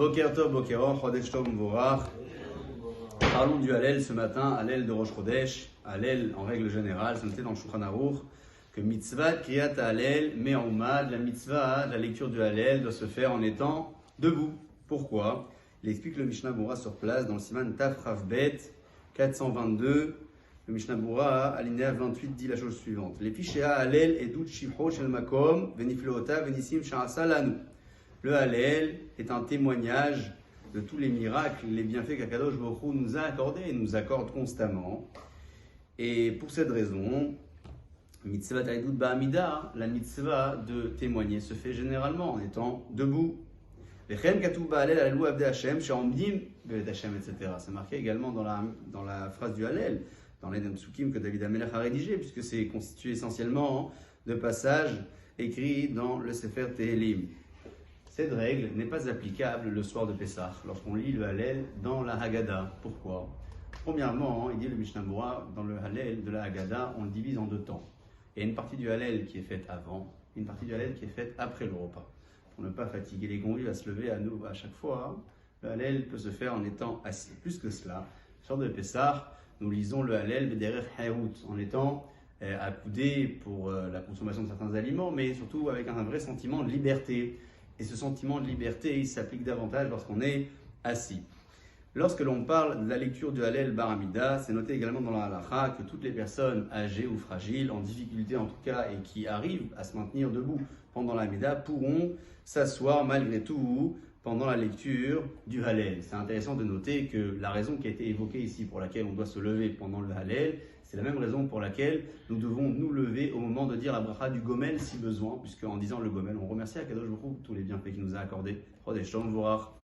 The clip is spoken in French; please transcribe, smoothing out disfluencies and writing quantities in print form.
Boker Tov, Boker Or, Chodesh Tov Mvorach. Parlons du Hallel ce matin, Hallel de Rosh Chodesh. Hallel en règle générale, c'est noté dans le Shulchan Aruch que mitzvah kriyat Hallel me'omad, la mitzvah, la lecture du Hallel doit se faire en étant debout. Pourquoi? Il explique le Mishnah Bura sur place dans le Siman Taf Rav Bet 422. Le Mishnah Bura, alinéa 28, dit la chose suivante. Les Pishea Hallel edut shivcho shel makom venifleota venisim sha'asa lanu. Le Hallel est un témoignage de tous les miracles, les bienfaits qu'Akadosh Baruch Hu nous a accordés et nous accorde constamment. Et pour cette raison, mitzvah ta'edut ba'amida, la mitzvah de témoigner se fait généralement en étant debout. Vechem katuv ba'Hallel alelu avdei Hashem she'omdim bevet Hashem, etc. C'est marqué également dans la phrase du Hallel, dans les Psukim que David HaMelech a rédigé, puisque c'est constitué essentiellement de passages écrits dans le Sefer Tehilim. Cette règle n'est pas applicable le soir de Pessah, lorsqu'on lit le Hallel dans la Haggadah. Pourquoi? Premièrement, il dit le Mishnah Bura, dans le Hallel de la Haggadah, on le divise en deux temps. Il y a une partie du Hallel qui est faite avant, une partie du Hallel qui est faite après le repas. Pour ne pas fatiguer les convives à se lever à nouveau à chaque fois, le Hallel peut se faire en étant assis. Plus que cela, le soir de Pessah, nous lisons le Hallel B'derech Hairut, en étant accoudé pour la consommation de certains aliments, mais surtout avec un vrai sentiment de liberté. Et ce sentiment de liberté, il s'applique davantage lorsqu'on est assis. Lorsque l'on parle de la lecture du Hallel Bar Amida, c'est noté également dans la Halacha que toutes les personnes âgées ou fragiles, en difficulté en tout cas, et qui arrivent à se maintenir debout pendant la Amida, pourront s'asseoir malgré tout pendant la lecture du Hallel. C'est intéressant de noter que la raison qui a été évoquée ici pour laquelle on doit se lever pendant le Hallel, c'est la même raison pour laquelle nous devons nous lever au moment de dire la bracha du Gomel si besoin, puisque en disant le Gomel, on remercie Akadosh Baruch Hu pour tous les bienfaits qu'il nous a accordés. Chodesh Tov Mvorach.